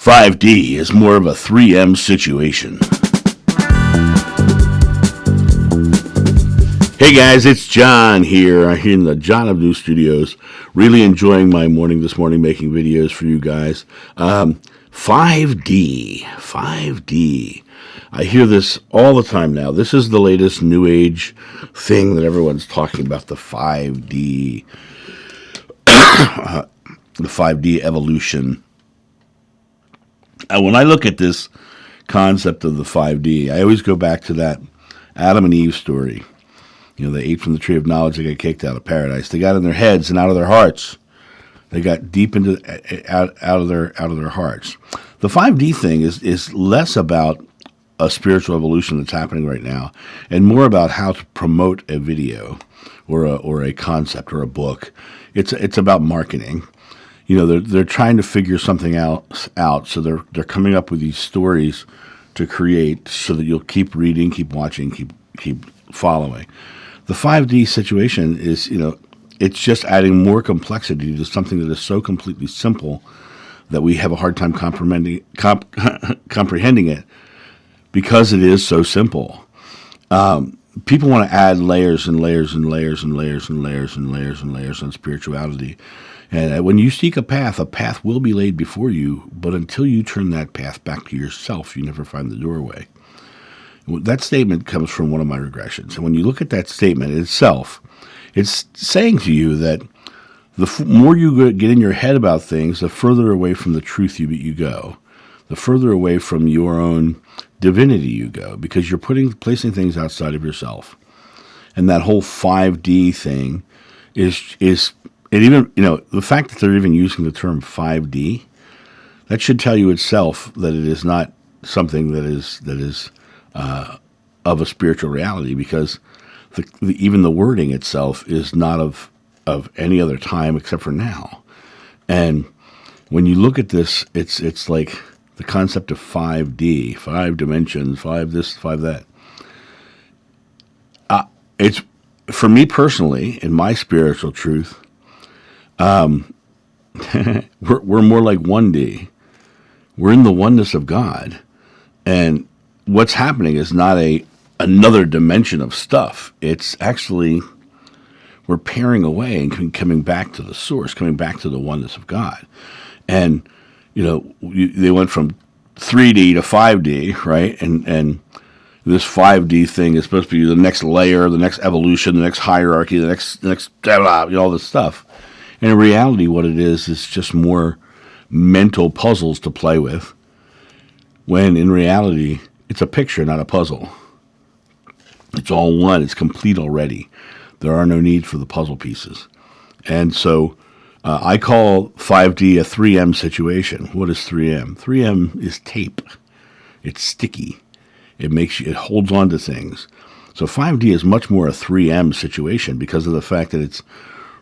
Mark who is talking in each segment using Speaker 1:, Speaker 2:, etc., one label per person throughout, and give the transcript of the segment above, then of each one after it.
Speaker 1: 5D is more of a 3M situation. Hey guys, it's John here in the John of New Studios. Really enjoying my morning this morning, making videos for you guys. 5D. I hear this all the time now. This is the latest new age thing that everyone's talking about, the 5D. The 5D evolution. When I look at this concept of the 5D, I always go back to that Adam and Eve story. You know, they ate from the tree of knowledge, they got kicked out of paradise. They got in their heads and out of their hearts. They got deep into out of their hearts. The 5D thing is less about a spiritual evolution that's happening right now, and more about how to promote a video or a concept or a book. It's about marketing. You know, they're trying to figure something out. So they're coming up with these stories to create so that you'll keep reading, keep watching, keep following. The 5D situation is, you know, it's just adding more complexity to something that is so completely simple that we have a hard time comprehending it because it is so simple. People want to add layers and layers and layers and layers and layers and layers and layers on spirituality. And when you seek a path will be laid before you, but until you turn that path back to yourself, you never find the doorway. That statement comes from one of my regressions. And when you look at that statement itself, it's saying to you that the more you get in your head about things, the further away from the truth you go, the further away from your own divinity you go, because you're placing things outside of yourself. And that whole 5D thing is and even, you know, the fact that they're even using the term 5D, that should tell you itself that it is not something that is of a spiritual reality, because even the wording itself is not of any other time except for now. And when you look at this, it's like the concept of 5D, 5 dimensions, 5 this, 5 that. It's, for me personally, in my spiritual truth, we're more like 1D. We're in the oneness of God, and what's happening is not another dimension of stuff. It's actually we're pairing away and coming back to the source, coming back to the oneness of God. And you know, they went from 3D to 5D, right? And this 5D thing is supposed to be the next layer, the next evolution, the next hierarchy, the next blah, blah, you know, all this stuff. And in reality, what it is just more mental puzzles to play with, when in reality, it's a picture, not a puzzle. It's all one. It's complete already. There are no need for the puzzle pieces. And so I call 5D a 3M situation. What is 3M? 3M is tape. It's sticky. It holds on to things. So 5D is much more a 3M situation because of the fact that it's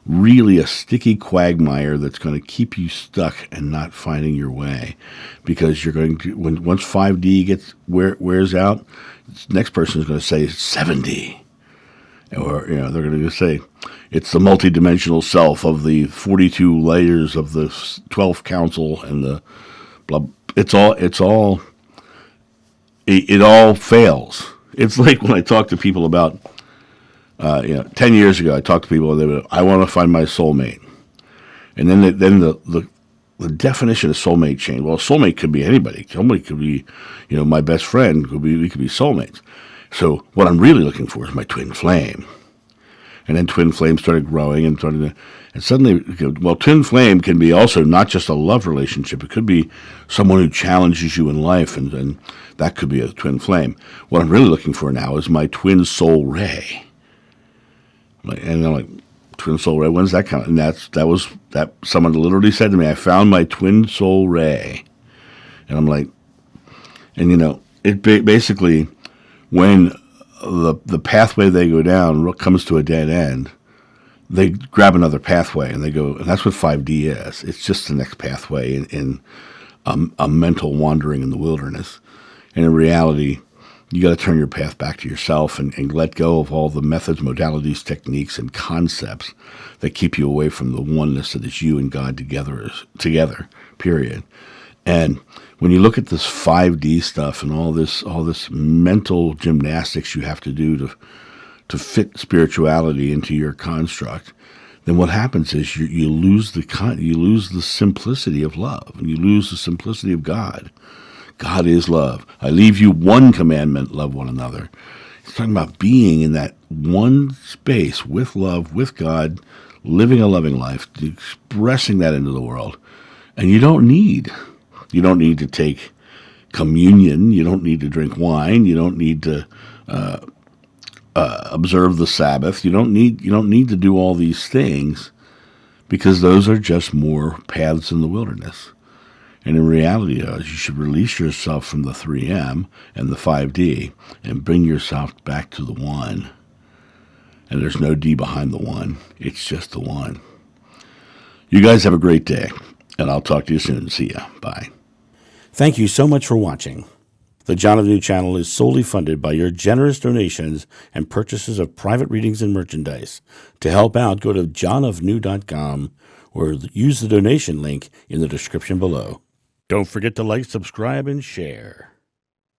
Speaker 1: really a sticky quagmire that's going to keep you stuck and not finding your way, because you're going to, once 5D wears out, the next person is going to say 7D, or you know, they're going to say it's the multidimensional self of the 42 layers of the 12th council and the blah. It all fails. It's like when I talk to people about 10 years ago, I talked to people, and they would, I want to find my soulmate. And then the definition of soulmate changed. Well, soulmate could be anybody. Somebody could be, you know, my best friend. We could be soulmates. So what I'm really looking for is my twin flame. And then twin flame started growing and suddenly, well, twin flame can be also not just a love relationship. It could be someone who challenges you in life, and that could be a twin flame. What I'm really looking for now is my twin soul ray. And I'm like, twin soul ray, when's that come? And that someone literally said to me, I found my twin soul ray. And I'm like, and you know, it basically, when the pathway they go down comes to a dead end, they grab another pathway and they go, and that's what 5D is. It's just the next pathway in a mental wandering in the wilderness. And in reality, you got to turn your path back to yourself and let go of all the methods, modalities, techniques, and concepts that keep you away from the oneness that is you and God together, period. And when you look at this 5D stuff and all this mental gymnastics you have to do to fit spirituality into your construct, then what happens is you lose the simplicity of love, and you lose the simplicity of God. God is love. I leave you one commandment: love one another. He's talking about being in that one space with love, with God, living a loving life, expressing that into the world. And you don't need to take communion. You don't need to drink wine. You don't need to observe the Sabbath. You don't need to do all these things, because those are just more paths in the wilderness. And in reality, you should release yourself from the 3M and the 5D and bring yourself back to the one. And there's no D behind the one. It's just the one. You guys have a great day, and I'll talk to you soon. See ya. Bye.
Speaker 2: Thank you so much for watching. The John of New channel is solely funded by your generous donations and purchases of private readings and merchandise. To help out, go to johnofnew.com or use the donation link in the description below. Don't forget to like, subscribe, and share.